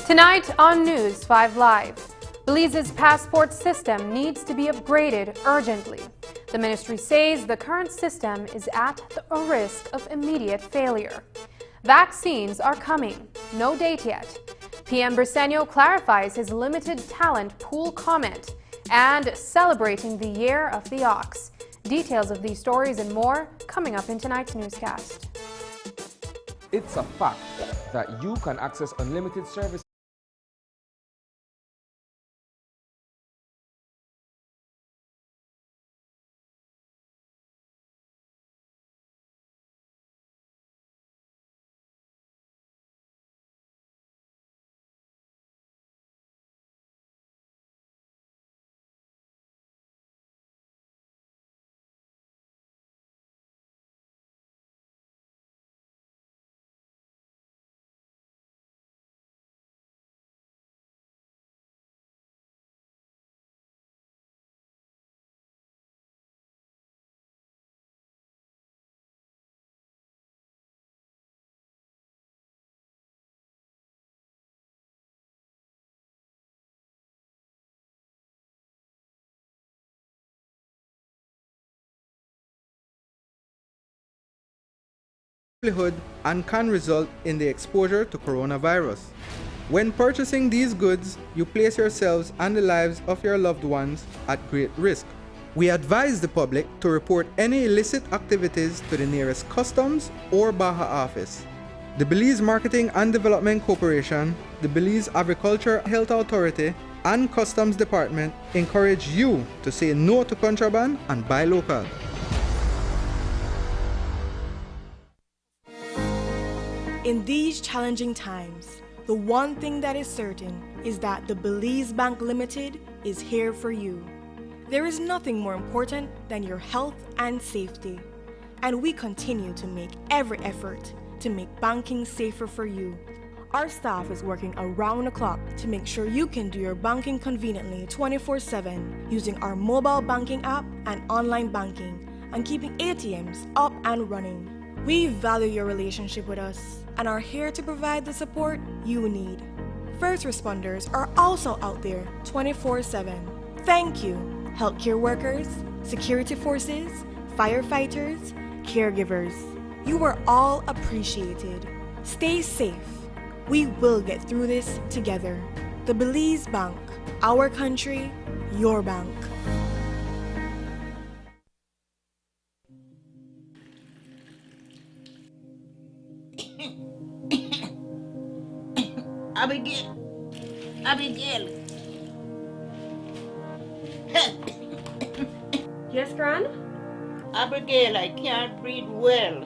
Tonight on News 5 Live, Belize's passport system needs to be upgraded urgently. The ministry says the current system is at a risk of immediate failure. Vaccines are coming, no date yet. PM Briceño clarifies his limited talent pool comment and celebrating the year of the ox. Details of these stories and more coming up in tonight's newscast. It's a fact that you can access unlimited service. Livelihood and can result in the exposure to coronavirus. When purchasing these goods, you place yourselves and the lives of your loved ones at great risk. We advise the public to report any illicit activities to the nearest customs or Baja office. The Belize Marketing and Development Corporation, the Belize Agriculture Health Authority, and Customs Department encourage you to say no to contraband and buy local. In these challenging times, the one thing that is certain is that the Belize Bank Limited is here for you. There is nothing more important than your health and safety, and we continue to make every effort to make banking safer for you. Our staff is working around the clock to make sure you can do your banking conveniently 24/7 using our mobile banking app and online banking and keeping ATMs up and running. We value your relationship with us and are here to provide the support you need. First responders are also out there 24/7. Thank you, healthcare workers, security forces, firefighters, caregivers. You are all appreciated. Stay safe. We will get through this together. The Belize Bank, our country, your bank. Abigail. Yes, Gran? Abigail, I can't breathe well.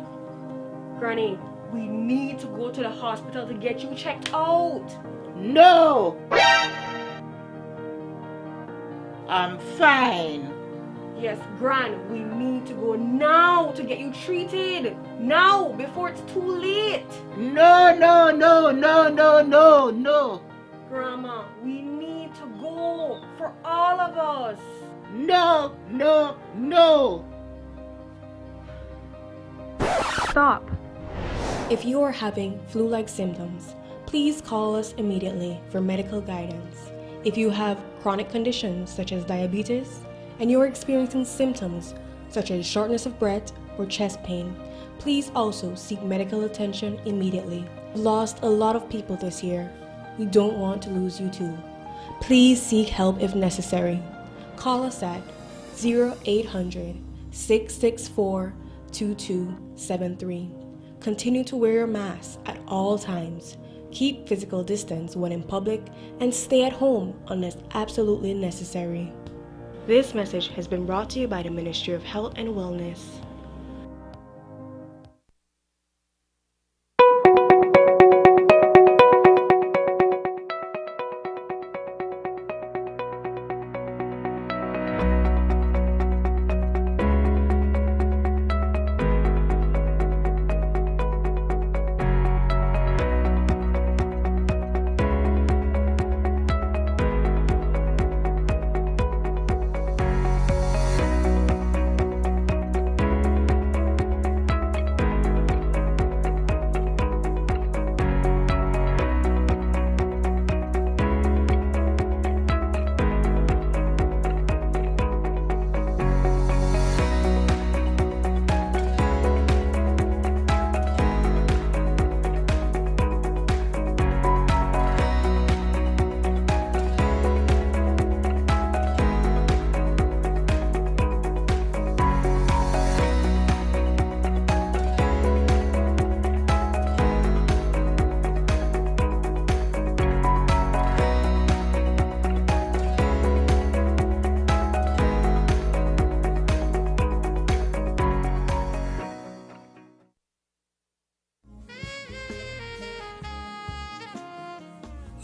Granny, we need to go to the hospital to get you checked out. No! I'm fine. Yes, Gran, we need to go now to get you treated. Now, before it's too late. No, no, no, no, no, no, no. Grandma, we need to go for all of us. No, no, no. Stop. If you are having flu-like symptoms, please call us immediately for medical guidance. If you have chronic conditions such as diabetes and you're experiencing symptoms such as shortness of breath or chest pain, please also seek medical attention immediately. We've lost a lot of people this year. We don't want to lose you too. Please seek help if necessary. Call us at 0800-664-2273. Continue to wear your mask at all times. Keep physical distance when in public and stay at home unless absolutely necessary. This message has been brought to you by the Ministry of Health and Wellness.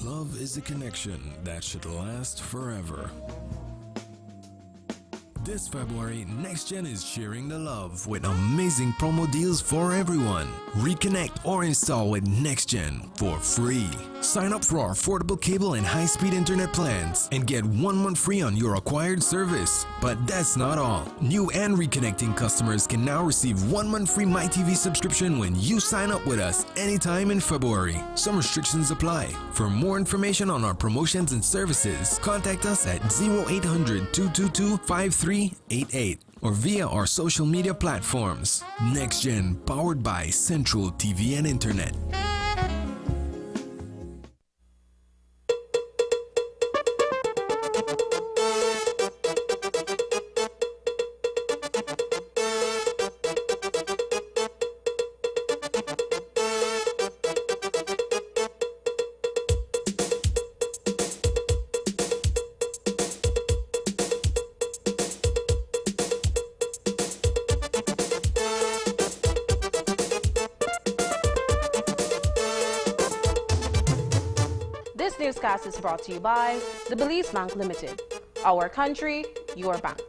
Love is a connection that should last forever. This February, NextGen is sharing the love with amazing promo deals for everyone. Reconnect or install with NextGen for free. Sign up for our affordable cable and high-speed internet plans and get 1 month free on your acquired service. But that's not all. New and reconnecting customers can now receive 1 month free MyTV subscription when you sign up with us anytime in February. Some restrictions apply. For more information on our promotions and services, contact us at 0800-222-5388 or via our social media platforms. NextGen, powered by Central TV and Internet. This newscast is brought to you by the Belize Bank Limited. Our country, your bank.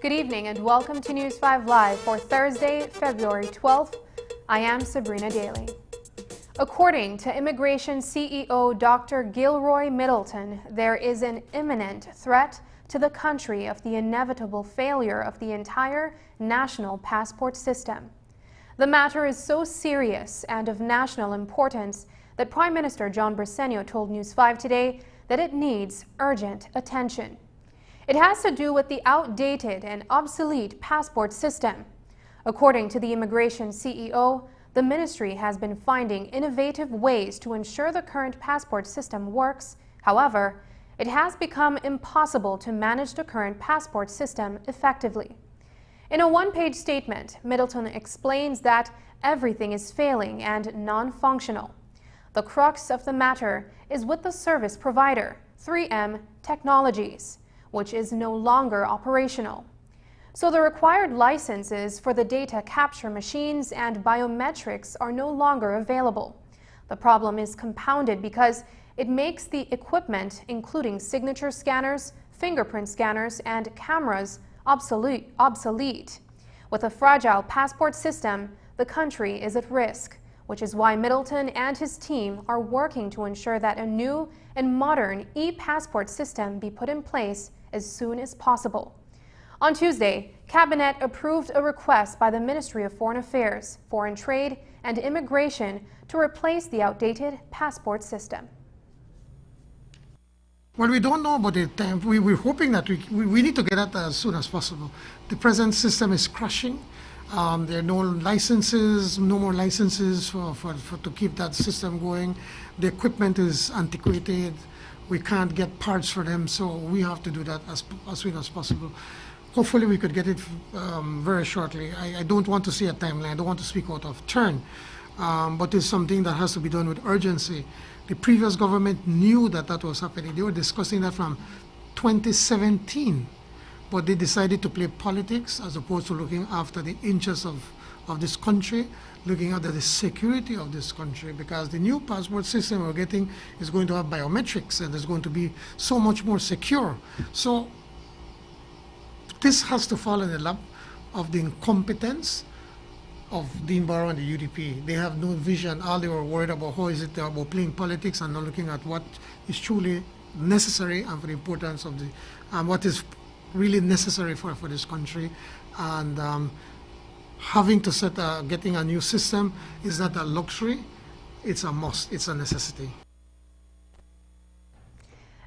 Good evening and welcome to News 5 Live for Thursday, February 12th. I am Sabrina Daly. According to Immigration CEO Dr. Gilroy Middleton, there is an imminent threat to the country of the inevitable failure of the entire national passport system. The matter is so serious and of national importance that Prime Minister John Briceño told News 5 today that it needs urgent attention. It has to do with the outdated and obsolete passport system. According to the Immigration CEO, the ministry has been finding innovative ways to ensure the current passport system works. However, it has become impossible to manage the current passport system effectively. In a one-page statement, Middleton explains that everything is failing and non-functional. The crux of the matter is with the service provider, 3M Technologies, which is no longer operational. So the required licenses for the data capture machines and biometrics are no longer available. The problem is compounded because it makes the equipment, including signature scanners, fingerprint scanners, and cameras, obsolete. With a fragile passport system, the country is at risk, which is why Middleton and his team are working to ensure that a new and modern e-passport system be put in place as soon as possible. On Tuesday, Cabinet approved a request by the Ministry of Foreign Affairs, Foreign Trade, and Immigration to replace the outdated passport system. Well, we don't know about it. We're hoping that we need to get it as soon as possible. The present system is crashing. There are no licenses, no more licenses to keep that system going. The equipment is antiquated. We can't get parts for them, so we have to do that as soon as possible. Hopefully we could get it very shortly. I don't want to see a timeline. I don't want to speak out of turn, but it's something that has to be done with urgency. The previous government knew that that was happening. They were discussing that from 2017, but they decided to play politics as opposed to looking after the interests of this country, looking after the security of this country, because the new passport system we're getting is going to have biometrics and is going to be so much more secure. So this has to fall in the lap of the incompetence of Dean Barrow and the UDP. They have no vision. All they were worried about, how is it about playing politics and not looking at what is truly necessary and for the importance of what is really necessary for this country. And having to getting a new system is not a luxury, it's a must, it's a necessity.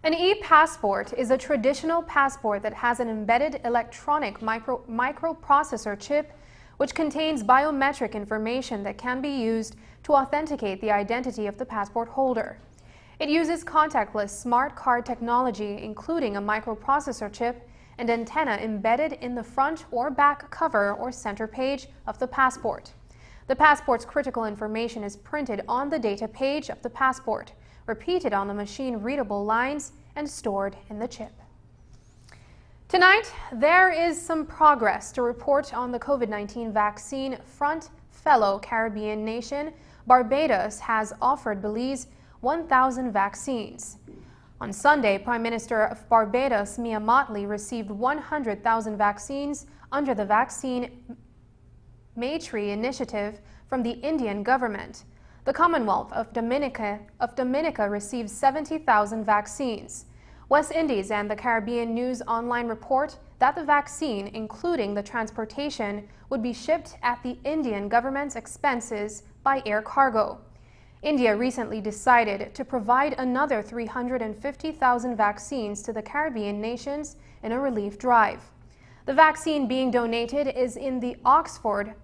An e-passport is a traditional passport that has an embedded electronic microprocessor chip which contains biometric information that can be used to authenticate the identity of the passport holder. It uses contactless smart card technology, including a microprocessor chip and antenna embedded in the front or back cover or center page of the passport. The passport's critical information is printed on the data page of the passport, repeated on the machine-readable lines, and stored in the chip. Tonight, there is some progress to report on the COVID-19 vaccine front. Fellow Caribbean nation Barbados has offered Belize 1,000 vaccines. On Sunday, Prime Minister of Barbados, Mia Mottley, received 100,000 vaccines under the Vaccine Maitri initiative from the Indian government. The Commonwealth of Dominica received 70,000 vaccines. West Indies and the Caribbean News Online report that the vaccine, including the transportation, would be shipped at the Indian government's expenses by air cargo. India recently decided to provide another 350,000 vaccines to the Caribbean nations in a relief drive. The vaccine being donated is in the Oxford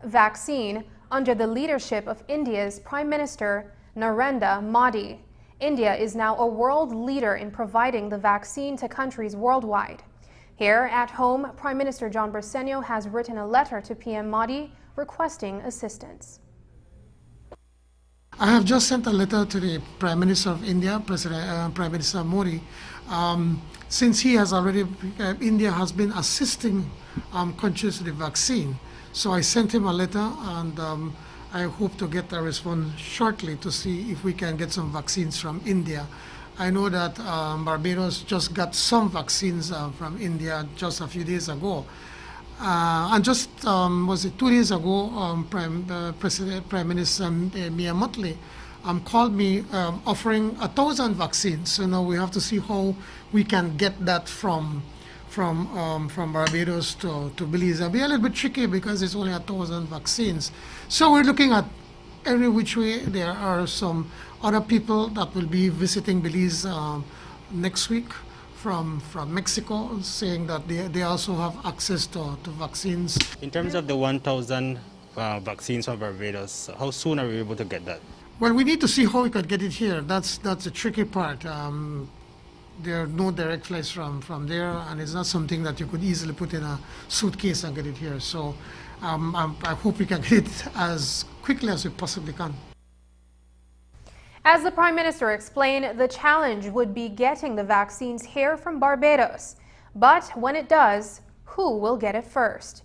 vaccine under the leadership of India's Prime Minister Narendra Modi. India is now a world leader in providing the vaccine to countries worldwide. Here at home, Prime Minister John Bersenio has written a letter to PM Modi requesting assistance. I have just sent a letter to the Prime Minister of India, Prime Minister Modi, since he has already, India has been assisting countries with the vaccine. So I sent him a letter, and I hope to get a response shortly to see if we can get some vaccines from India. I know that Barbados just got some vaccines from India just a few days ago. And just, was it 2 days ago, Prime Minister Mia Mottley called me offering 1,000 vaccines. So now we have to see how we can get that from Barbados to Belize. It'll be a little bit tricky because it's only 1,000 vaccines. So we're looking at every which way. There are some other people that will be visiting Belize next week from Mexico, saying that they also have access to vaccines. In terms of the 1,000 vaccines from Barbados, how soon are we able to get that? Well, we need to see how we could get it here. That's the tricky part. There are no direct flights from there, and it's not something that you could easily put in a suitcase and get it here. So I hope we can get it as quickly as we possibly can. As the Prime Minister explained, the challenge would be getting the vaccines here from Barbados. But when it does, who will get it first?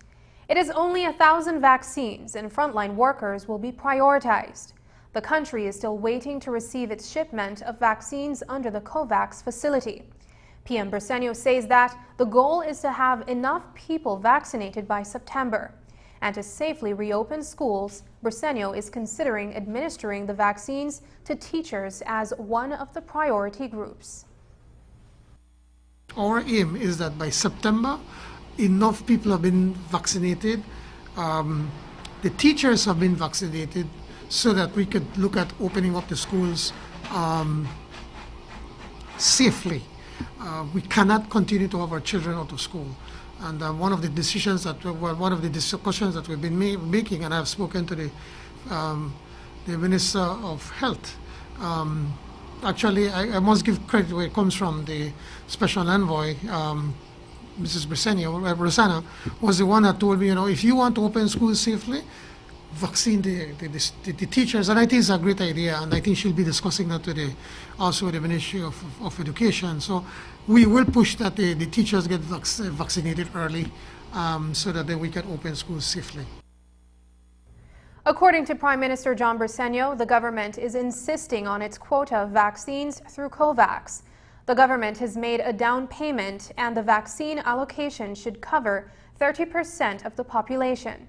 It is only 1,000 vaccines, and frontline workers will be prioritized. The country is still waiting to receive its shipment of vaccines under the COVAX facility. PM Briceño says that the goal is to have enough people vaccinated by September. And to safely reopen schools, Briceño is considering administering the vaccines to teachers as one of the priority groups. Our aim is that by September, enough people have been vaccinated, the teachers have been vaccinated, so that we could look at opening up the schools safely. We cannot continue to have our children out of school. And one of the decisions that, one of the discussions that we've been making, and I've spoken to the Minister of Health. Actually, I must give credit where it comes from. The Special Envoy, Mrs. Briceño, was the one that told me, if you want to open schools safely, vaccine the teachers, and I think it's a great idea, and I think she'll be discussing that today, also with the Ministry of Education. So we will push that the teachers get vaccinated early, so that then we can open schools safely. According to Prime Minister John Briceño, the government is insisting on its quota of vaccines through COVAX. The government has made a down payment, and the vaccine allocation should cover 30% of the population.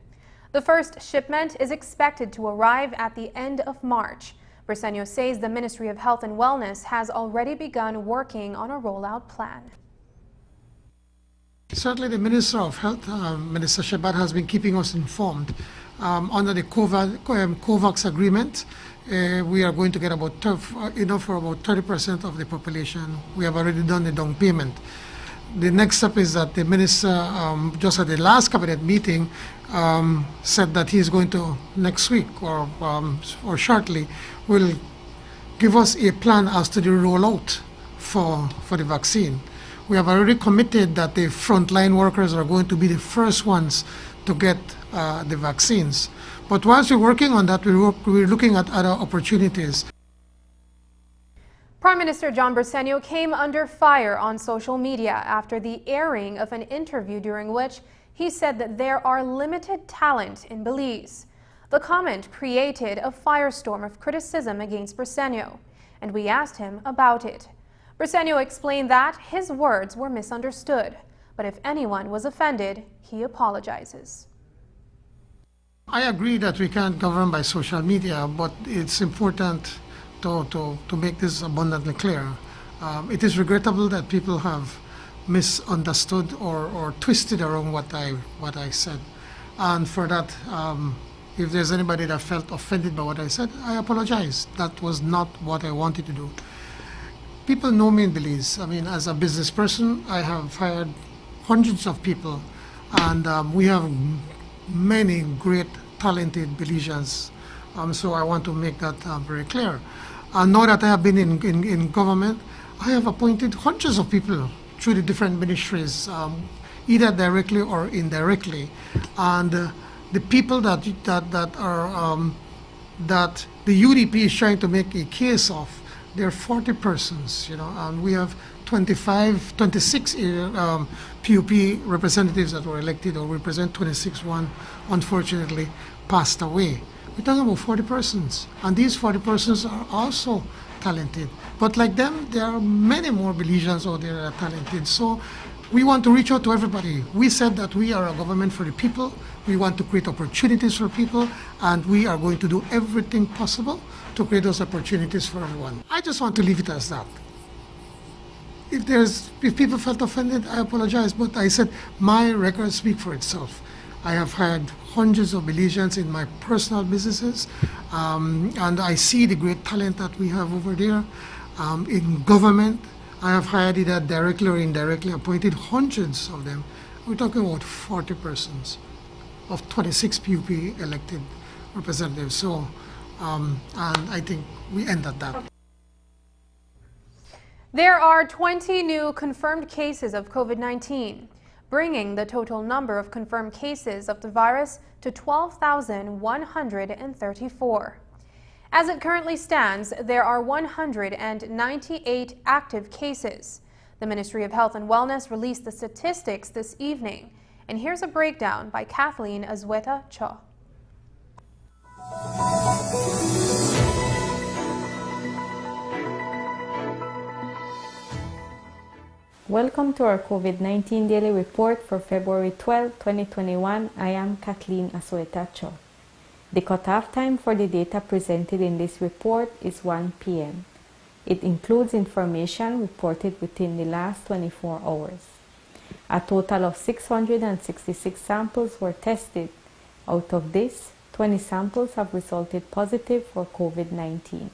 The first shipment is expected to arrive at the end of March. Briceño says the Ministry of Health and Wellness has already begun working on a rollout plan. Certainly the Minister of Health, Minister Shabat, has been keeping us informed. Under the COVAX agreement, we are going to get about enough for about 30% of the population. We have already done the down payment. The next step is that the minister, just at the last cabinet meeting, said that he's going to next week or shortly will give us a plan as to the rollout for the vaccine. We have already committed that the frontline workers are going to be the first ones to get the vaccines. But whilst we're working on that, we're looking at other opportunities. Prime Minister John Briceño came under fire on social media after the airing of an interview during which he said that there are limited talent in Belize. The comment created a firestorm of criticism against Briceño, and we asked him about it. Briceño explained that his words were misunderstood, but if anyone was offended, he apologizes. I agree that we can't govern by social media, but it's important to make this abundantly clear. It is regrettable that people have misunderstood or twisted around what I said. And for that, if there's anybody that felt offended by what I said, I apologize. That was not what I wanted to do. People know me in Belize. I mean, as a business person, I have hired hundreds of people, and we have many great, talented Belizeans. So I want to make that very clear. Now that I have been in government, I have appointed hundreds of people through the different ministries, either directly or indirectly. And the people that the UDP is trying to make a case of, there are 40 persons, and we have 26 PUP representatives that were elected, or represent 26. One, unfortunately, passed away. We're talking about 40 persons, and these 40 persons are also talented. But like them, there are many more Belizeans out there that are talented. So we want to reach out to everybody. We said that we are a government for the people. We want to create opportunities for people, and we are going to do everything possible to create those opportunities for everyone. I just want to leave it as that. If people felt offended, I apologize, but I said my records speak for itself. I have hired hundreds of Belizeans in my personal businesses, and I see the great talent that we have over there. In government, I have hired either directly or indirectly appointed hundreds of them. We're talking about 40 persons of 26 PUP elected representatives. So, and I think we end at that. There are 20 new confirmed cases of COVID-19, bringing the total number of confirmed cases of the virus to 12,134. As it currently stands, there are 198 active cases. The Ministry of Health and Wellness released the statistics this evening, and here's a breakdown by Kathleen Azueta Cho. Welcome to our COVID-19 Daily Report for February 12, 2021. I am Kathleen Asoetacho. The cutoff time for the data presented in this report is 1 p.m. It includes information reported within the last 24 hours. A total of 666 samples were tested. Out of this, 20 samples have resulted positive for COVID-19.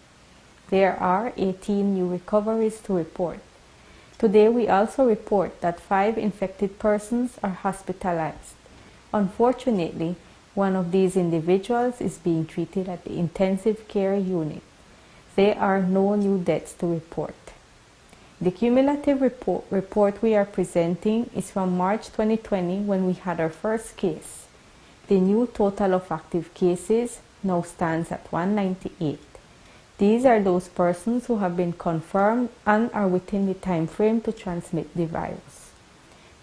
There are 18 new recoveries to report. Today, we also report that 5 infected persons are hospitalized. Unfortunately, one of these individuals is being treated at the intensive care unit. There are no new deaths to report. The cumulative report we are presenting is from March 2020 when we had our first case. The new total of active cases now stands at 198. These are those persons who have been confirmed and are within the time frame to transmit the virus.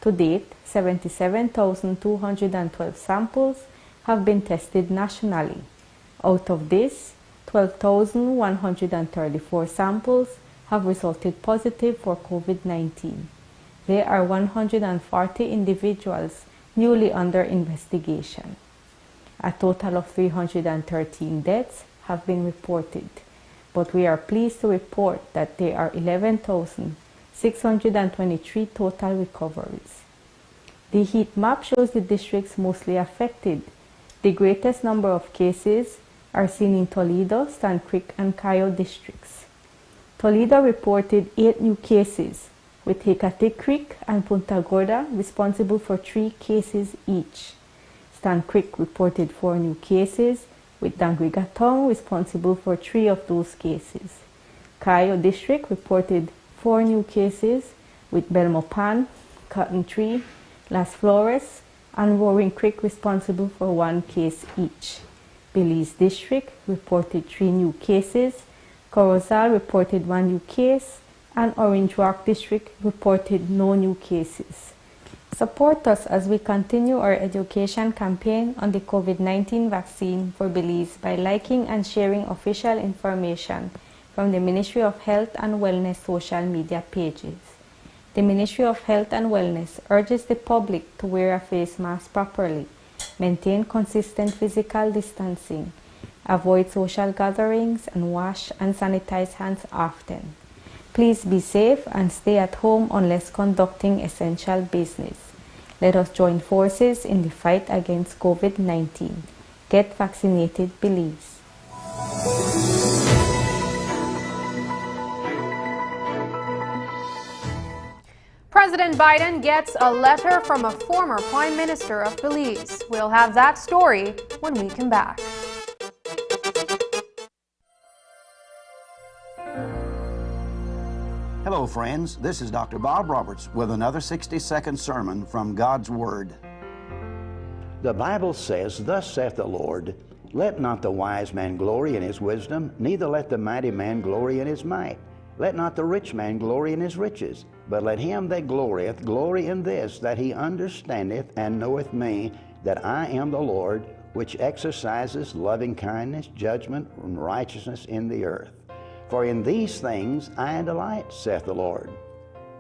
To date, 77,212 samples have been tested nationally. Out of this, 12,134 samples have resulted positive for COVID-19. There are 140 individuals newly under investigation. A total of 313 deaths have been reported, but we are pleased to report that there are 11,623 total recoveries. The heat map shows the districts mostly affected. The greatest number of cases are seen in Toledo, Stand Creek, and Cayo districts. Toledo reported 8 new cases, with Hecate Creek and Punta Gorda responsible for 3 cases each. Stand Creek reported 4 new cases, with Dangrigatong responsible for 3 of those cases. Cayo District reported 4 new cases, with Belmopan, Cotton Tree, Las Flores, and Roaring Creek responsible for 1 case each. Belize District reported 3 new cases, Corozal reported 1 new case, and Orange Rock District reported no new cases. Support us as we continue our education campaign on the COVID-19 vaccine for Belize by liking and sharing official information from the Ministry of Health and Wellness social media pages. The Ministry of Health and Wellness urges the public to wear a face mask properly, maintain consistent physical distancing, avoid social gatherings, and wash and sanitize hands often. Please be safe and stay at home unless conducting essential business. Let us join forces in the fight against COVID-19. Get vaccinated, Belize. President Biden gets a letter from a former Prime Minister of Belize. We'll have that story when we come back. Hello, friends. This is Dr. Bob Roberts with another 60-second sermon from God's Word. The Bible says, "Thus saith the Lord, let not the wise man glory in his wisdom, neither let the mighty man glory in his might. Let not the rich man glory in his riches, but let him that glorieth glory in this, that he understandeth and knoweth me, that I am the Lord, which exercises loving kindness, judgment, and righteousness in the earth. For in these things I delight, saith the Lord."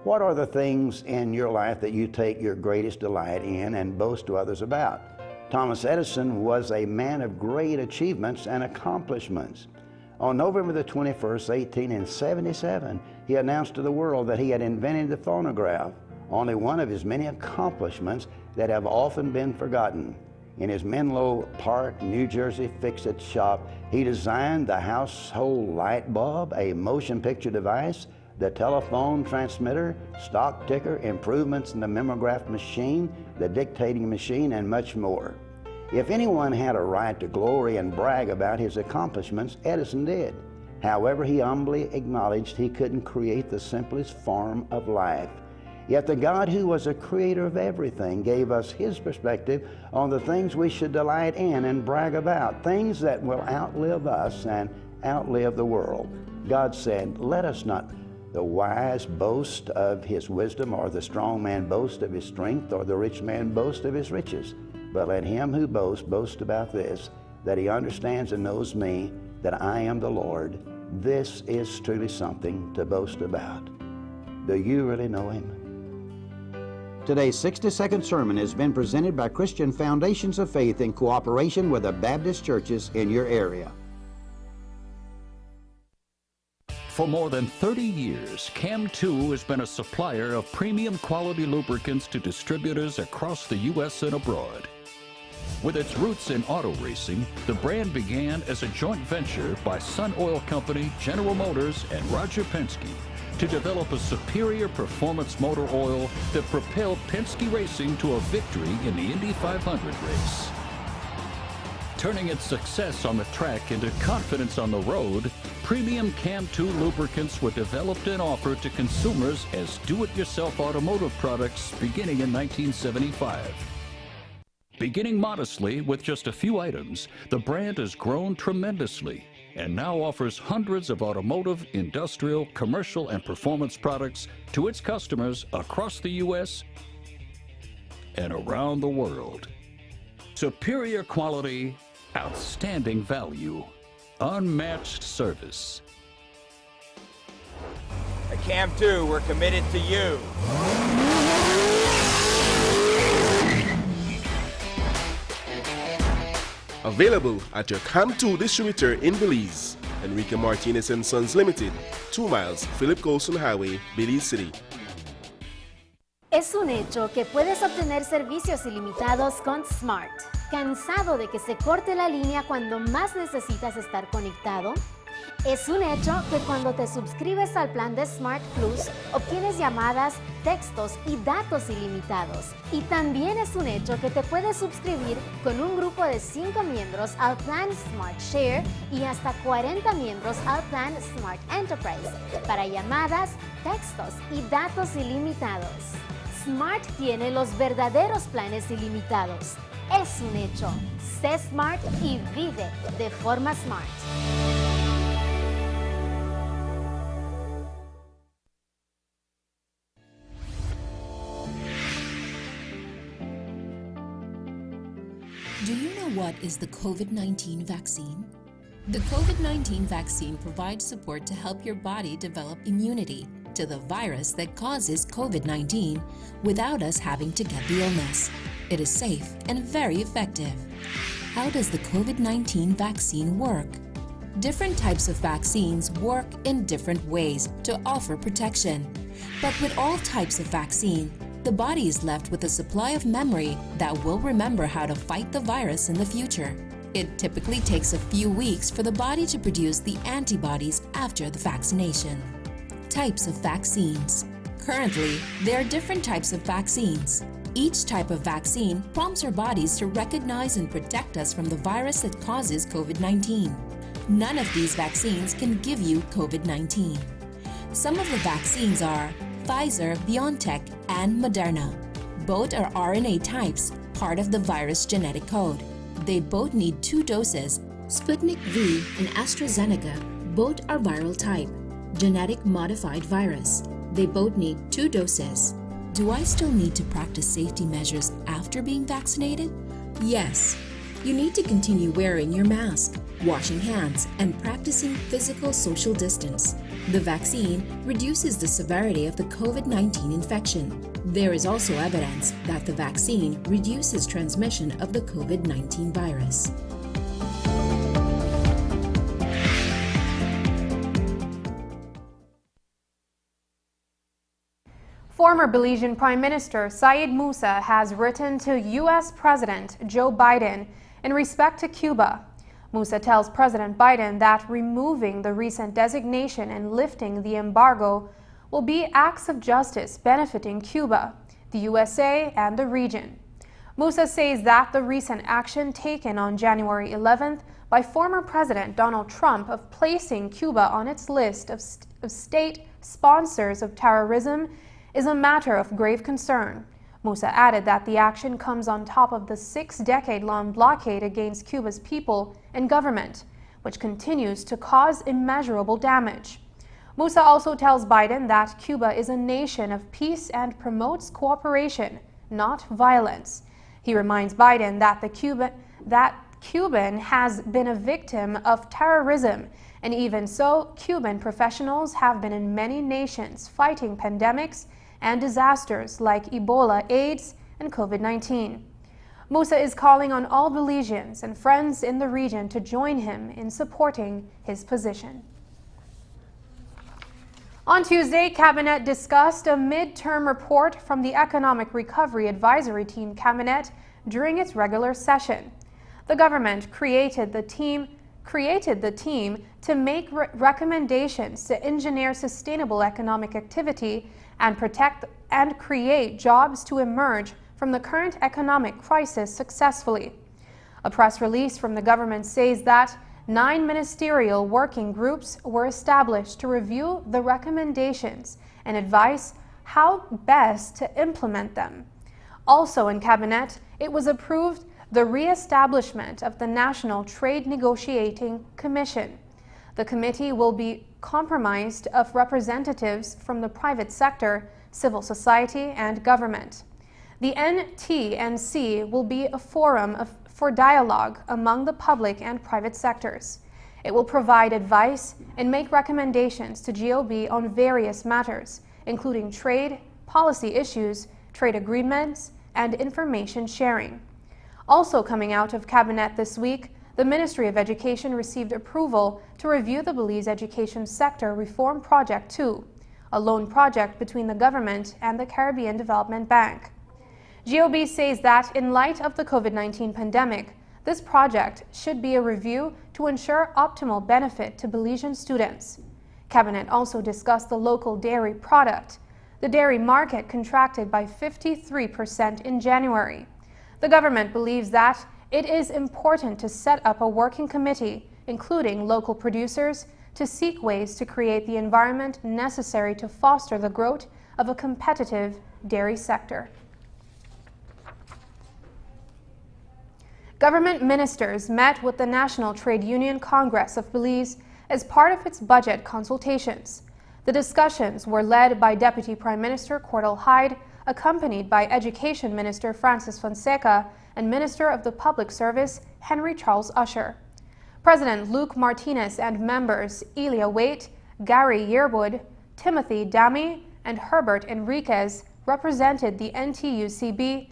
What are the things in your life that you take your greatest delight in and boast to others about? Thomas Edison was a man of great achievements and accomplishments. On November the 21st, 1877, he announced to the world that he had invented the phonograph, only one of his many accomplishments that have often been forgotten. In his Menlo Park, New Jersey fix-it shop, he designed the household light bulb, a motion picture device, the telephone transmitter, stock ticker, improvements in the mimeograph machine, the dictating machine, and much more. If anyone had a right to glory and brag about his accomplishments, Edison did. However, he humbly acknowledged he couldn't create the simplest form of life. Yet the God who was a creator of everything gave us his perspective on the things we should delight in and brag about, things that will outlive us and outlive the world. God said, "Let us not the wise boast of his wisdom, or the strong man boast of his strength, or the rich man boast of his riches. But let him who boasts boast about this, that he understands and knows me, that I am the Lord." This is truly something to boast about. Do you really know him? Today's 60-second sermon has been presented by Christian Foundations of Faith in cooperation with the Baptist churches in your area. For more than 30 years, CAM2 has been a supplier of premium quality lubricants to distributors across the U.S. and abroad. With its roots in auto racing, the brand began as a joint venture by Sun Oil Company, General Motors, and Roger Penske to develop a superior performance motor oil that propelled Penske Racing to a victory in the Indy 500 race. Turning its success on the track into confidence on the road, premium CAM2 lubricants were developed and offered to consumers as do-it-yourself automotive products beginning in 1975. Beginning modestly with just a few items, the brand has grown tremendously and now offers hundreds of automotive, industrial, commercial, and performance products to its customers across the U.S. and around the world. Superior quality, outstanding value, unmatched service. At CAM2, we're committed to you. Available at your CAM2 distributor in Belize. Enrique Martinez & Sons Limited, 2 miles, Philip Colson Highway, Belize City. Es un hecho que puedes obtener servicios ilimitados con Smart. ¿Cansado de que se corte la línea cuando más necesitas estar conectado? Es un hecho que cuando te suscribes al plan de Smart Plus, obtienes llamadas, textos y datos ilimitados. Y también es un hecho que te puedes suscribir con un grupo de 5 miembros al plan Smart Share y hasta 40 miembros al plan Smart Enterprise para llamadas, textos y datos ilimitados. Smart tiene los verdaderos planes ilimitados. Es un hecho. Sé Smart y vive de forma Smart. Do you know what is the COVID-19 vaccine? The COVID-19 vaccine provides support to help your body develop immunity to the virus that causes COVID-19 without us having to get the illness. It is safe and very effective. How does the COVID-19 vaccine work? Different types of vaccines work in different ways to offer protection. But with all types of vaccine, the body is left with a supply of memory that will remember how to fight the virus in the future. It typically takes a few weeks for the body to produce the antibodies after the vaccination. Types of vaccines. Currently, there are different types of vaccines. Each type of vaccine prompts our bodies to recognize and protect us from the virus that causes COVID-19. None of these vaccines can give you COVID-19. Some of the vaccines are Pfizer, BioNTech, and Moderna. Both are RNA types, part of the virus genetic code. They both need 2 doses. Sputnik V and AstraZeneca both are viral type, genetic modified virus. They both need 2 doses. Do I still need to practice safety measures after being vaccinated? Yes. You need to continue wearing your mask, washing hands, and practicing physical social distance. The vaccine reduces the severity of the COVID-19 infection. There is also evidence that the vaccine reduces transmission of the COVID-19 virus. Former Belizean Prime Minister Said Musa has written to U.S. President Joe Biden in respect to Cuba. Musa tells President Biden that removing the recent designation and lifting the embargo will be acts of justice benefiting Cuba, the USA, and the region. Musa says that the recent action taken on January 11th by former President Donald Trump of placing Cuba on its list of state sponsors of terrorism is a matter of grave concern. Musa added that the action comes on top of the 6-decade-long blockade against Cuba's people and government, which continues to cause immeasurable damage. Musa also tells Biden that Cuba is a nation of peace and promotes cooperation, not violence. He reminds Biden that Cuban has been a victim of terrorism, and even so, Cuban professionals have been in many nations fighting pandemics and disasters like Ebola, AIDS, and COVID-19. Musa is calling on all Belizeans and friends in the region to join him in supporting his position. On Tuesday, Cabinet discussed a mid-term report from the Economic Recovery Advisory Team Cabinet during its regular session. The government created the team to make recommendations to engineer sustainable economic activity and protect and create jobs to emerge from the current economic crisis successfully. A press release from the government says that 9 ministerial working groups were established to review the recommendations and advise how best to implement them. Also in Cabinet, it was approved the re-establishment of the National Trade Negotiating Commission. The committee will be comprised of representatives from the private sector, civil society, and government. The NTNC will be a forum for dialogue among the public and private sectors. It will provide advice and make recommendations to GOB on various matters, including trade, policy issues, trade agreements, and information sharing. Also coming out of Cabinet this week, the Ministry of Education received approval to review the Belize Education Sector Reform Project 2, a loan project between the government and the Caribbean Development Bank. GOB says that in light of the COVID-19 pandemic, this project should be a review to ensure optimal benefit to Belizean students. Cabinet also discussed the local dairy product. The dairy market contracted by 53% in January. The government believes that it is important to set up a working committee, including local producers, to seek ways to create the environment necessary to foster the growth of a competitive dairy sector. Government ministers met with the National Trade Union Congress of Belize as part of its budget consultations. The discussions were led by Deputy Prime Minister Cordell Hyde, accompanied by Education Minister Francis Fonseca and Minister of the Public Service Henry Charles Usher. President Luke Martinez and members Elia Waite, Gary Yearwood, Timothy Dami, and Herbert Enriquez represented the NTUCB.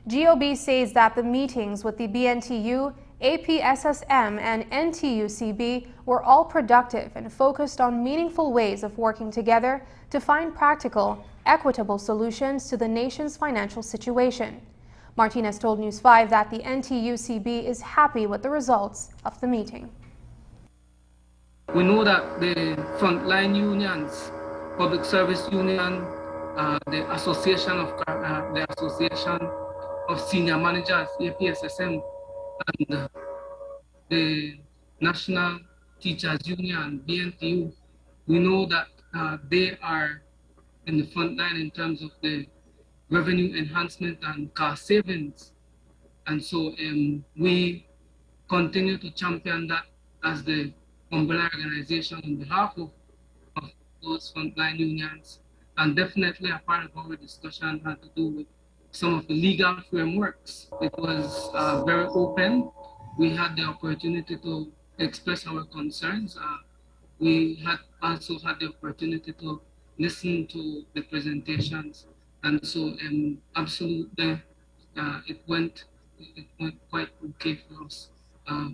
GOB says that the meetings with the BNTU, APSSM, and NTUCB were all productive and focused on meaningful ways of working together to find practical, equitable solutions to the nation's financial situation. Martinez told News 5 that the NTUCB is happy with the results of the meeting. We know that the frontline unions, Public Service Union, the Association of Senior Managers, APSSM, and the National Teachers Union, BNTU, we know that they are in the front line in terms of the revenue enhancement and cost savings. And so we continue to champion that as the umbrella organization on behalf of those frontline unions. And definitely a part of our discussion had to do with some of the legal frameworks. It was very open. We had the opportunity to express our concerns. We had also had the opportunity to listen to the presentations, and so absolutely it went quite okay for us.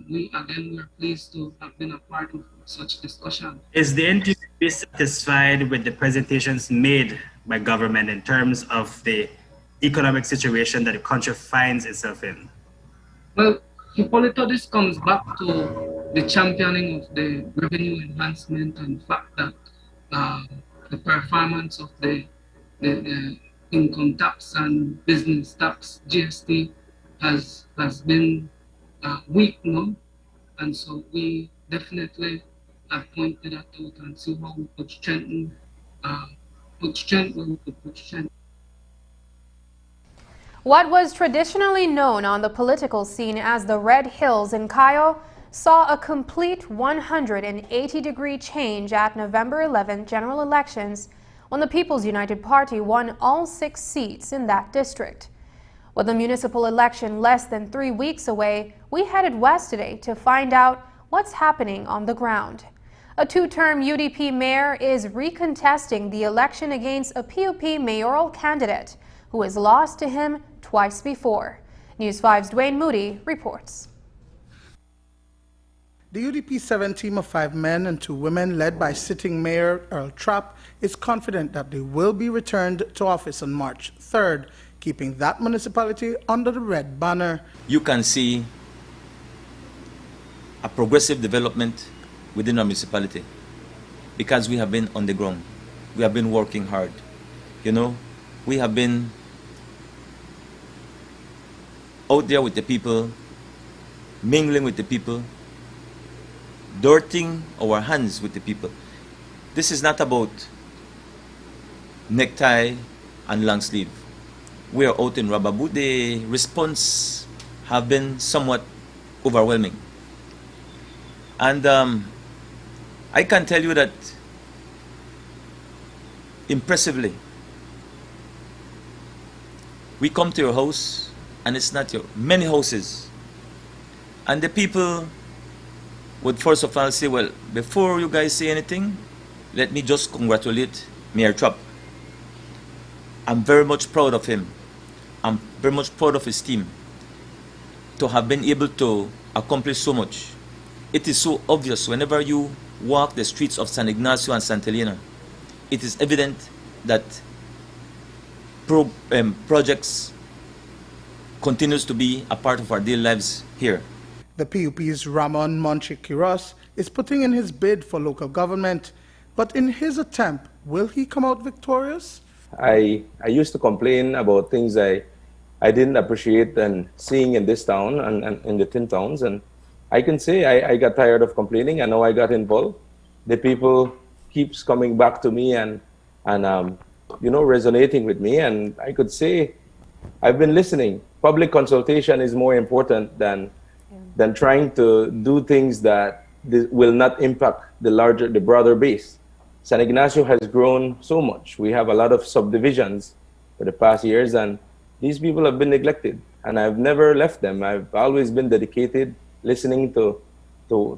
We again were pleased to have been a part of such discussion. Is the NTUCB satisfied with the presentations made by government in terms of the economic situation that the country finds itself in? Well, Hippolyto, this comes back to the championing of the revenue enhancement and the fact that the performance of the income tax and business tax, GST, has been weak now. And so we definitely have pointed that out and see how we could strengthen, What was traditionally known on the political scene as the Red Hills in Cayo saw a complete 180-degree change at November 11 general elections when the People's United Party won all 6 seats in that district. With the municipal election less than 3 weeks away, we headed west today to find out what's happening on the ground. A two-term UDP mayor is recontesting the election against a PUP mayoral candidate who has lost to him twice before. News 5's Dwayne Moody reports. The UDP 7 team of 5 men and 2 women, led by sitting Mayor Earl Trapp, is confident that they will be returned to office on March 3rd, keeping that municipality under the red banner. You can see a progressive development within our municipality because we have been on the ground. We have been working hard. You know, we have been out there with the people, mingling with the people, dirtying our hands with the people. This is not about necktie and long sleeve. We are out in rubber boot. The response have been somewhat overwhelming. And I can tell you that impressively, we come to your house and it's not your many houses. And the people would first of all say, well, before you guys say anything, let me just congratulate Mayor Trapp. I'm very much proud of him. I'm very much proud of his team to have been able to accomplish so much. It is so obvious whenever you walk the streets of San Ignacio and Santa Elena, it is evident that projects continues to be a part of our daily lives here. The PUP's Ramon Monchi Quiros is putting in his bid for local government, but in his attempt, will he come out victorious? I used to complain about things I didn't appreciate and seeing in this town and in the tin towns, and I can say I got tired of complaining, and now I got involved. The people keeps coming back to me and you know, resonating with me, and I could say I've been listening. Public consultation is more important than trying to do things that will not impact the broader base. San Ignacio has grown so much. We have a lot of subdivisions for the past years, and these people have been neglected, and I've never left them. I've always been dedicated, listening to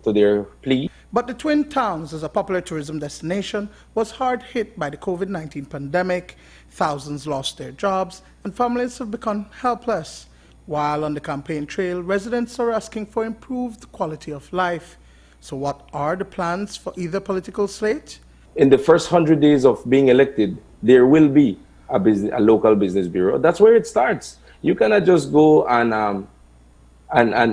their plea. But the Twin Towns, as a popular tourism destination, was hard hit by the COVID-19 pandemic. Thousands lost their jobs, and families have become helpless. While on the campaign trail, residents are asking for improved quality of life. So what are the plans for either political slate? In the first 100 days of being elected, there will be a local business bureau. That's where it starts. You cannot just go and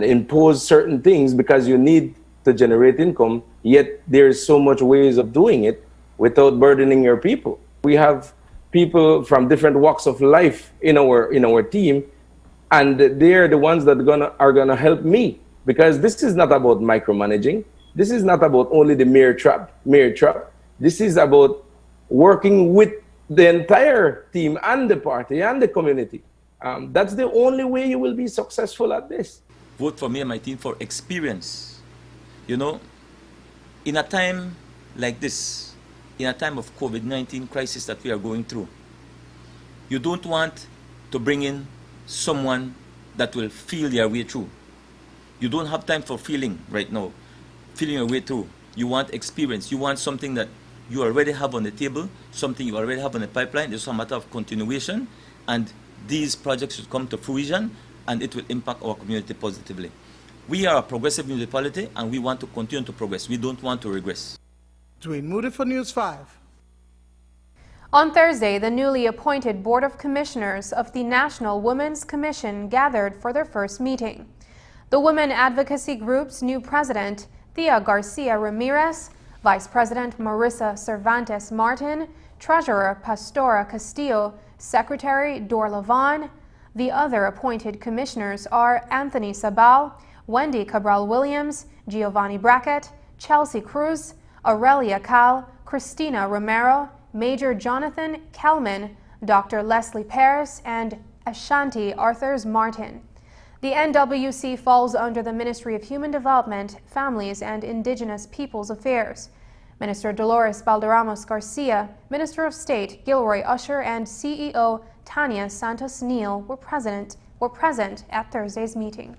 impose certain things because you need to generate income, yet there's so much ways of doing it without burdening your people. We have people from different walks of life in our team, and they're the ones that are gonna help me, because this is not about micromanaging. This is not about only the Mayor Trapp. This is about working with the entire team and the party and the community. That's the only way you will be successful at this. Vote for me and my team for experience. You know, in a time like this, in a time of COVID-19 crisis that we are going through, you don't want to bring in someone that will feel their way through. You don't have time for feeling right now, feeling your way through. You want experience. You want something that you already have on the table, something you already have on the pipeline. It's a matter of continuation, and these projects should come to fruition, and it will impact our community positively. We are a progressive municipality, and we want to continue to progress. We don't want to regress. Dwayne Moody for News 5. On Thursday, the newly appointed Board of Commissioners of the National Women's Commission gathered for their first meeting. The Women Advocacy Group's new president, Thea Garcia Ramirez, Vice President Marissa Cervantes Martin, Treasurer Pastora Castillo, Secretary Dor Lavon. The other appointed commissioners are Anthony Sabal, Wendy Cabral-Williams, Giovanni Brackett, Chelsea Cruz, Aurelia Cal, Christina Romero, Major Jonathan Kelman, Dr. Leslie Paris, and Ashanti Arthurs Martin. The NWC falls under the Ministry of Human Development, Families, and Indigenous Peoples Affairs. Minister Dolores Balderramos Garcia, Minister of State Gilroy Usher, and CEO Tanya Santos Neal were present at Thursday's meeting.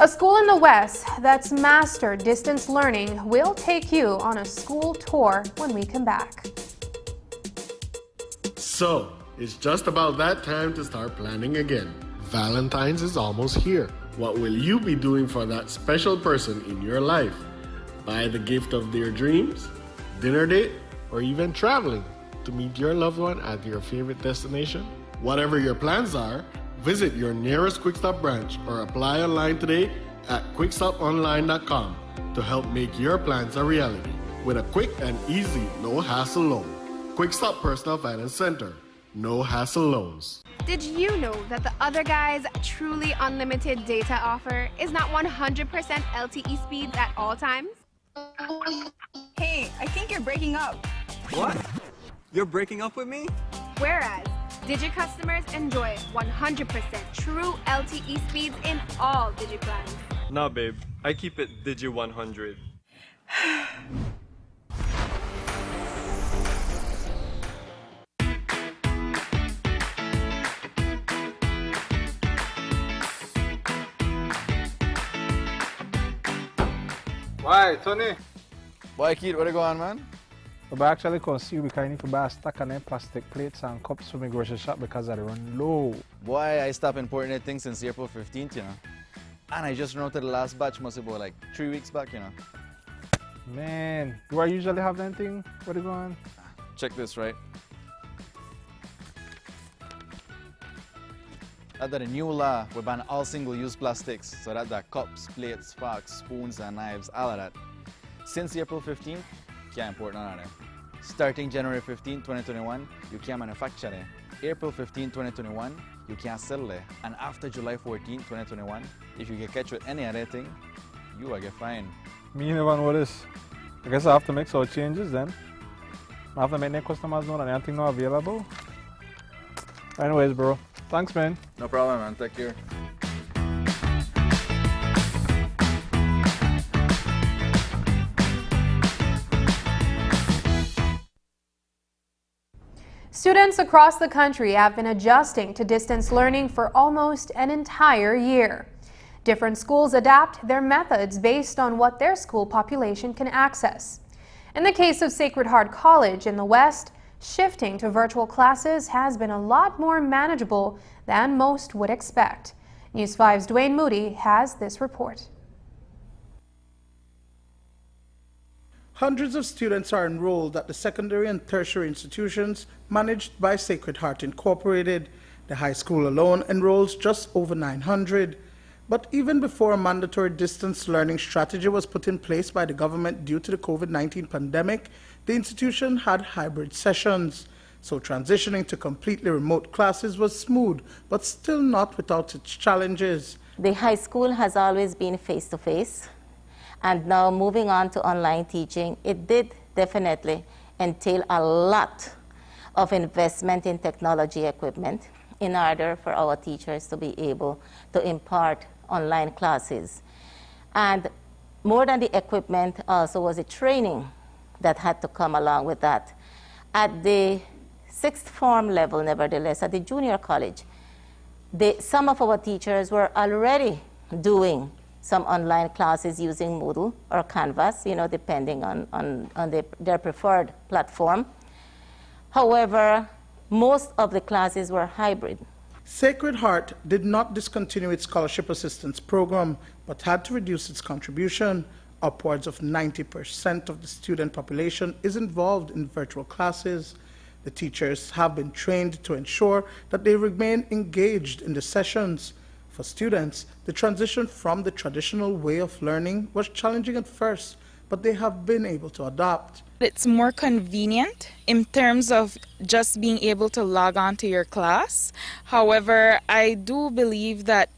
A school in the West that's mastered distance learning will take you on a school tour when we come back. So, it's just about that time to start planning again. Valentine's is almost here. What will you be doing for that special person in your life? Buy the gift of their dreams, dinner date, or even traveling to meet your loved one at your favorite destination? Whatever your plans are, visit your nearest Quickstop branch or apply online today at quickstoponline.com to help make your plans a reality with a quick and easy, no-hassle loan. Quickstop Personal Finance Center. No hassle loans. Did you know that the Other Guy's truly unlimited data offer is not 100% LTE speeds at all times? Hey, I think you're breaking up. What? You're breaking up with me? Whereas, Digi customers enjoy 100% true LTE speeds in all Digi plans. Nah, babe. I keep it Digi 100. Why, Tony? Boy, Keith, what you going on, man? But actually come see you because I need to buy a stack of them plastic plates and cups for my grocery shop because I run low. Boy, I stopped importing that thing since April 15th, you know. And I just ran out to the last batch, must have been like 3 weeks back, you know. Man, do I usually have that thing? What you going on? Check this, right? Under the new law, we ban all single-use plastics, so that the cups, plates, forks, spoons, and knives, all of that. Since April 15th, can't import none of them. Starting January 15, 2021, you can't manufacture them. April 15, 2021, you can't sell them. And after July 14, 2021, if you get catch with any other thing, you will get fined. Me never know this. I guess I have to make some changes then. I have to make the customers know that anything not available. Anyways, bro. Thanks, man. No problem, man. Take care. Students across the country have been adjusting to distance learning for almost an entire year. Different schools adapt their methods based on what their school population can access. In the case of Sacred Heart College in the West, shifting to virtual classes has been a lot more manageable than most would expect. News 5's Dwayne Moody has this report. Hundreds of students are enrolled at the secondary and tertiary institutions managed by Sacred Heart Incorporated. The high school alone enrolls just over 900. But even before a mandatory distance learning strategy was put in place by the government due to the COVID-19 pandemic, the institution had hybrid sessions. So transitioning to completely remote classes was smooth, but still not without its challenges. The high school has always been face-to-face. And now moving on to online teaching, it did definitely entail a lot of investment in technology equipment in order for our teachers to be able to impart online classes. And more than the equipment also was a training that had to come along with that. At the sixth form level, nevertheless, at the junior college, some of our teachers were already doing some online classes using Moodle or Canvas, depending on their preferred platform. However, most of the classes were hybrid. Sacred Heart did not discontinue its scholarship assistance program, but had to reduce its contribution. Upwards of 90% of the student population is involved in virtual classes. The teachers have been trained to ensure that they remain engaged in the sessions. For students, the transition from the traditional way of learning was challenging at first, but they have been able to adapt. It's more convenient in terms of just being able to log on to your class. However, I do believe that,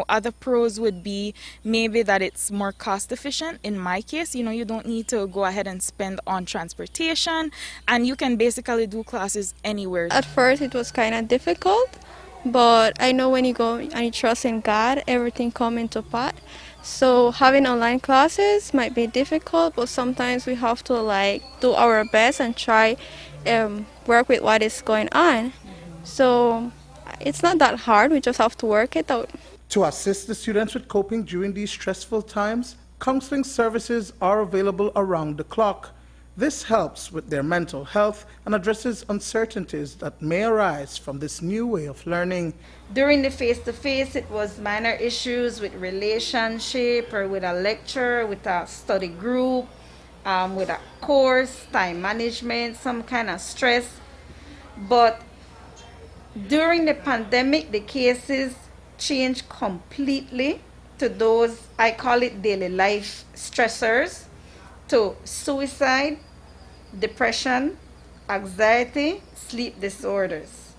other pros would be maybe that it's more cost efficient. In my case, you don't need to go ahead and spend on transportation, and you can basically do classes anywhere. At first, it was kind of difficult. But I know when you go and you trust in God, everything comes into part. So having online classes might be difficult, but sometimes we have to do our best and try work with what is going on. So it's not that hard, we just have to work it out. To assist the students with coping during these stressful times, counseling services are available around the clock. This helps with their mental health and addresses uncertainties that may arise from this new way of learning. During the face-to-face, it was minor issues with relationship or with a lecture, with a study group, with a course, time management, some kind of stress. But during the pandemic, the cases changed completely to those, I call it daily life stressors, to suicide, depression, anxiety, sleep disorders.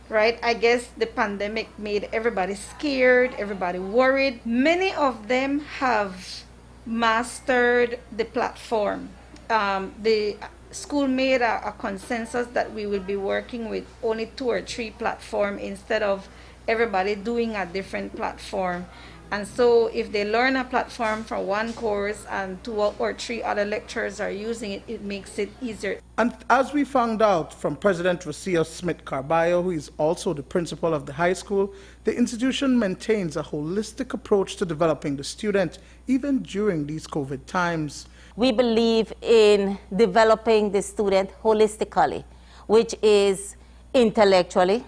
Right? I guess the pandemic made everybody scared, everybody worried. Many of them have mastered the platform. The school made a consensus that we will be working with only 2 or 3 platforms instead of everybody doing a different platform. And so if they learn a platform for one course and 2 or 3 other lecturers are using it, it makes it easier. And as we found out from President Rocio Smith Carballo, who is also the principal of the high school, the institution maintains a holistic approach to developing the student, even during these COVID times. We believe in developing the student holistically, which is intellectually,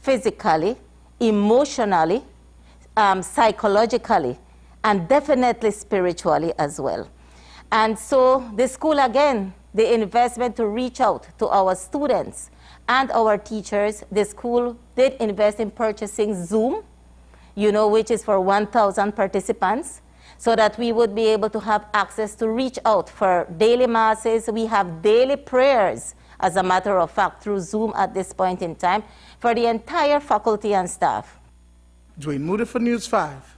physically, emotionally, psychologically, and definitely spiritually as well. And so the school, again, the investment to reach out to our students and our teachers, the school did invest in purchasing Zoom, which is for 1,000 participants, so that we would be able to have access to reach out for daily masses. We have daily prayers, as a matter of fact, through Zoom at this point in time for the entire faculty and staff. Dwayne Moody for News 5.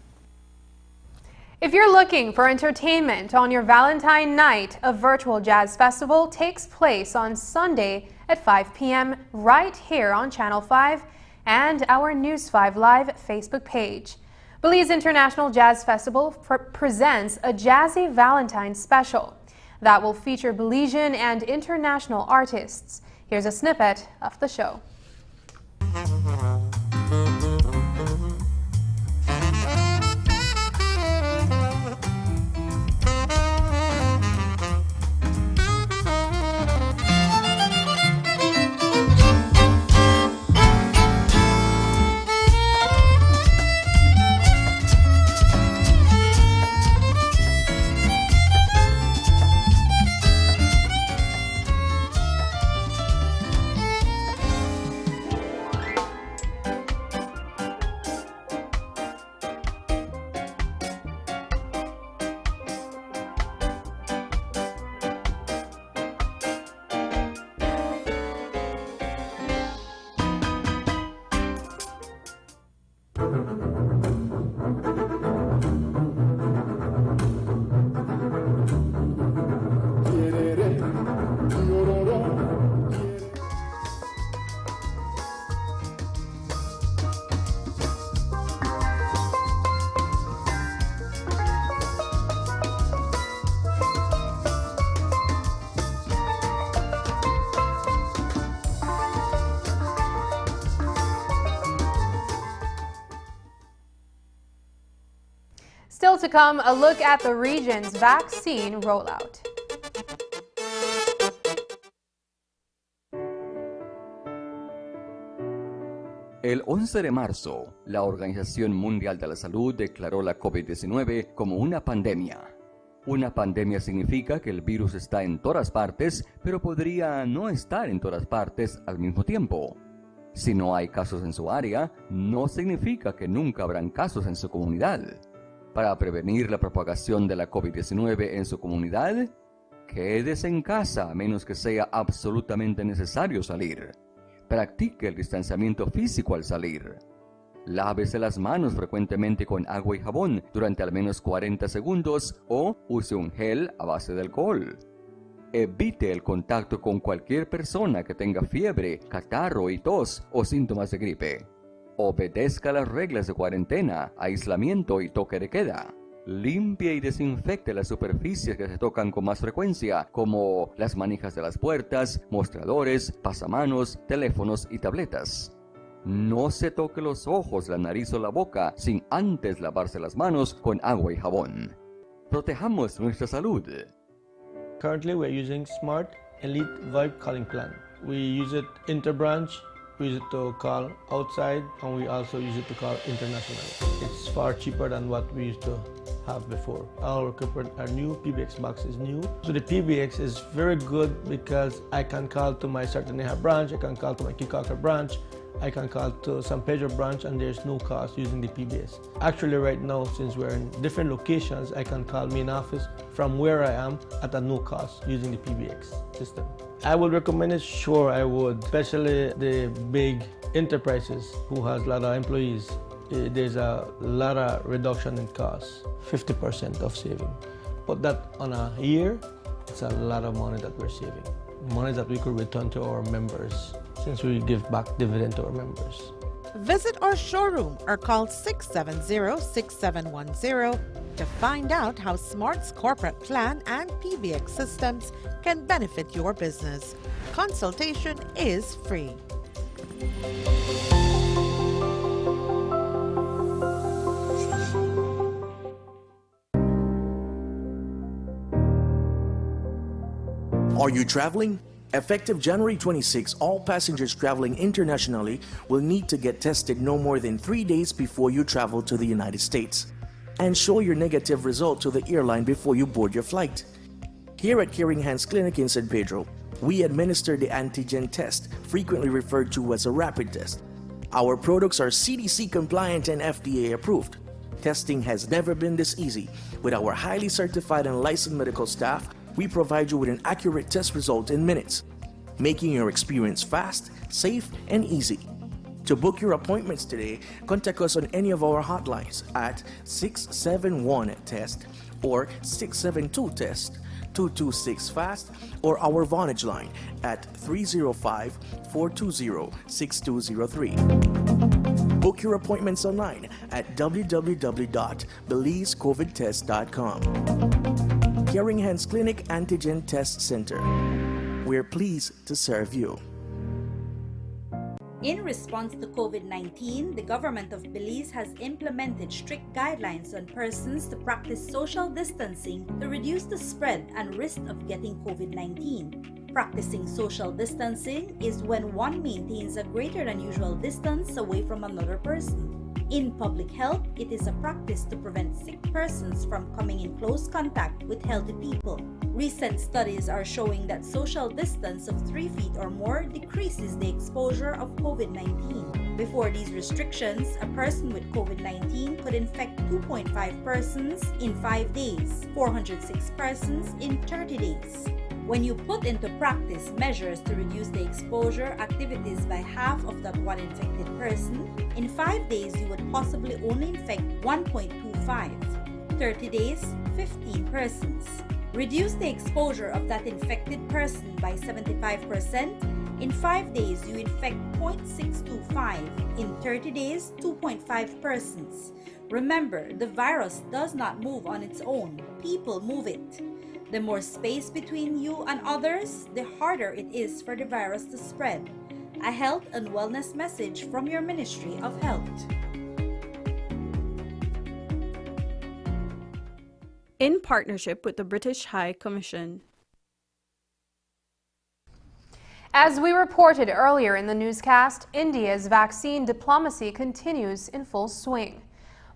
If you're looking for entertainment on your Valentine night, a virtual jazz festival takes place on Sunday at 5 p.m. right here on Channel 5 and our News 5 Live Facebook page. Belize International Jazz Festival presents a Jazzy Valentine special that will feature Belizean and international artists. Here's a snippet of the show. Still to come, a look at the region's vaccine rollout. El 11 de marzo, la Organización Mundial de la Salud declaró la COVID-19 como una pandemia. Una pandemia significa que el virus está en todas partes, pero podría no estar en todas partes al mismo tiempo. Si no hay casos en su área, no significa que nunca habrán casos en su comunidad. Para prevenir la propagación de la COVID-19 en su comunidad, quédese en casa a menos que sea absolutamente necesario salir. Practique el distanciamiento físico al salir. Lávese las manos frecuentemente con agua y jabón durante al menos 40 segundos o use un gel a base de alcohol. Evite el contacto con cualquier persona que tenga fiebre, catarro y tos o síntomas de gripe. Obedezca las reglas de cuarentena, aislamiento y toque de queda. Limpie y desinfecte las superficies que se tocan con más frecuencia, como las manijas de las puertas, mostradores, pasamanos, teléfonos y tabletas. No se toque los ojos, la nariz o la boca sin antes lavarse las manos con agua y jabón. Protejamos nuestra salud. Currently, we're using Smart Elite Vibe calling plan. We use it interbranch, we use it to call outside, and we also use it to call international. It's far cheaper than what we used to have before. Our equipment, our new PBX box is new. So the PBX is very good because I can call to my Sartaneja branch, I can call to my Kikaka branch, I can call to San Pedro branch, and there's no cost using the PBS. Actually, right now, since we're in different locations, I can call main office from where I am at a no cost using the PBX system. I would recommend it, sure I would, especially the big enterprises who has a lot of employees. There's a lot of reduction in costs, 50% of saving. But that on a year, it's a lot of money that we're saving. Money that we could return to our members, since we give back dividend to our members. Visit our showroom or call 670-6710 to find out how Smart's corporate plan and PBX systems can benefit your business. Consultation is free. Are you traveling? Effective January 26, all passengers traveling internationally will need to get tested no more than 3 days before you travel to the United States, and show your negative result to the airline before you board your flight. Here at Caring Hands Clinic in San Pedro, we administer the antigen test, frequently referred to as a rapid test. Our products are CDC compliant and FDA approved. Testing has never been this easy. With our highly certified and licensed medical staff, we provide you with an accurate test result in minutes, making your experience fast, safe, and easy. To book your appointments today, contact us on any of our hotlines at 671-TEST or 672-TEST, 226-FAST, or our Vonage line at 305-420-6203. Book your appointments online at www.belizecovidtest.com. Caring Hands Clinic Antigen Test Center. We're pleased to serve you. In response to COVID-19, the government of Belize has implemented strict guidelines on persons to practice social distancing to reduce the spread and risk of getting COVID-19. Practicing social distancing is when one maintains a greater than usual distance away from another person. In public health, it is a practice to prevent sick persons from coming in close contact with healthy people. Recent studies are showing that social distance of 3 feet or more decreases the exposure of COVID-19. Before these restrictions, a person with COVID-19 could infect 2.5 persons in 5 days, 406 persons in 30 days. When you put into practice measures to reduce the exposure activities by half of that one infected person, in 5 days you would possibly only infect 1.25, 30 days, 15 persons. Reduce the exposure of that infected person by 75%, in 5 days you infect 0.625, in 30 days 2.5 persons. Remember, the virus does not move on its own, people move it. The more space between you and others, the harder it is for the virus to spread. A health and wellness message from your Ministry of Health. In partnership with the British High Commission. As we reported earlier in the newscast, India's vaccine diplomacy continues in full swing.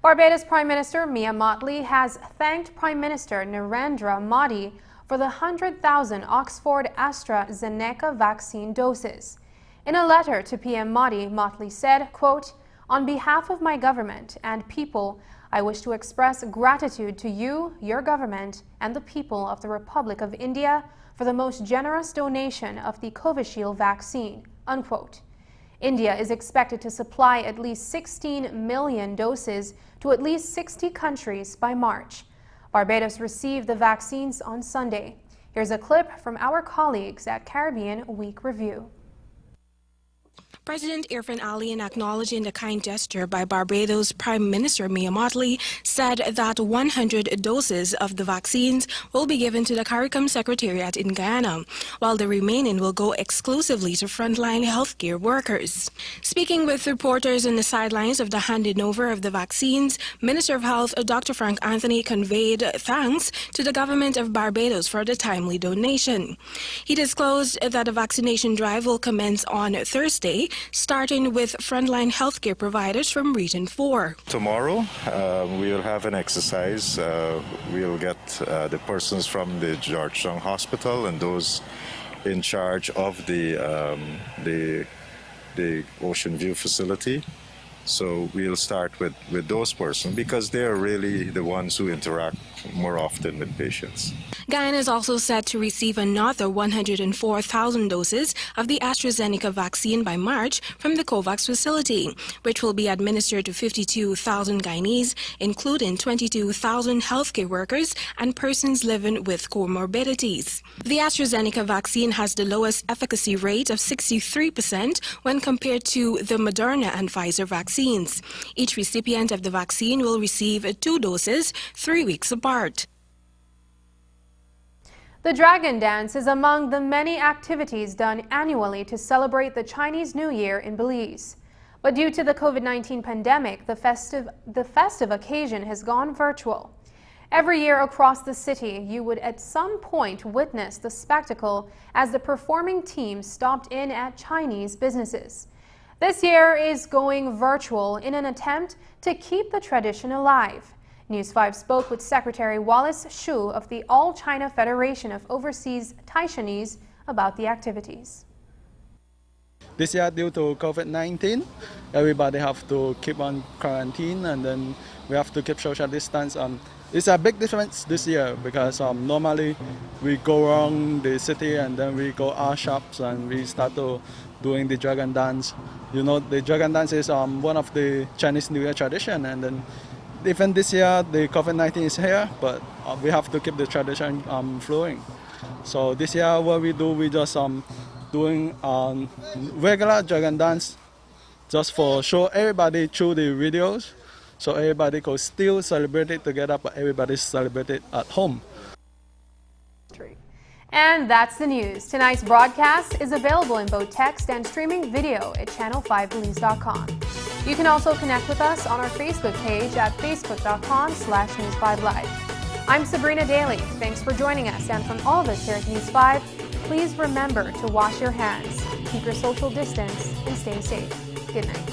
Barbados Prime Minister Mia Mottley has thanked Prime Minister Narendra Modi for the 100,000 Oxford AstraZeneca vaccine doses. In a letter to PM Modi, Mottley said, quote, "On behalf of my government and people, I wish to express gratitude to you, your government, and the people of the Republic of India for the most generous donation of the Covishield vaccine," unquote. India is expected to supply at least 16 million doses to at least 60 countries by March. Barbados received the vaccines on Sunday. Here's a clip from our colleagues at Caribbean Week Review. President Irfan Ali, in acknowledging the kind gesture by Barbados Prime Minister Mia Mottley, said that 100 doses of the vaccines will be given to the CARICOM Secretariat in Guyana, while the remaining will go exclusively to frontline healthcare workers. Speaking with reporters on the sidelines of the handing over of the vaccines, Minister of Health Dr. Frank Anthony conveyed thanks to the government of Barbados for the timely donation. He disclosed that the vaccination drive will commence on Thursday, starting with frontline healthcare providers from Region 4. Tomorrow, we will have an exercise. We'll get the persons from the Georgetown Hospital and those in charge of the Ocean View facility. So we'll start with those persons because they're really the ones who interact more often with patients. Guyana is also set to receive another 104,000 doses of the AstraZeneca vaccine by March from the COVAX facility, which will be administered to 52,000 Guyanese, including 22,000 healthcare workers and persons living with comorbidities. The AstraZeneca vaccine has the lowest efficacy rate of 63% when compared to the Moderna and Pfizer vaccines. Each recipient of the vaccine will receive 2 doses 3 weeks apart. The Dragon Dance is among the many activities done annually to celebrate the Chinese New Year in Belize. But due to the COVID-19 pandemic, the festive occasion has gone virtual. Every year across the city, you would at some point witness the spectacle as the performing team stopped in at Chinese businesses. This year is going virtual in an attempt to keep the tradition alive. News 5 spoke with Secretary Wallace Shu of the All China Federation of Overseas Taishanese about the activities. This year, due to COVID-19, everybody have to keep on quarantine, and then we have to keep social distance. It's a big difference this year because normally we go around the city and then we go our shops and we start to doing the Dragon Dance. You know, the Dragon Dance is one of the Chinese New Year tradition, and then even this year, the COVID-19 is here, but we have to keep the tradition flowing. So this year, what we do, we just doing regular Dragon Dance, just for show everybody through the videos, so everybody could still celebrate it together, but everybody celebrate it at home. And that's the news. Tonight's broadcast is available in both text and streaming video at channel5belize.com. You can also connect with us on our Facebook page at facebook.com/News5Live. I'm Sabrina Daly. Thanks for joining us. And from all of us here at News 5, please remember to wash your hands, keep your social distance, and stay safe. Good night.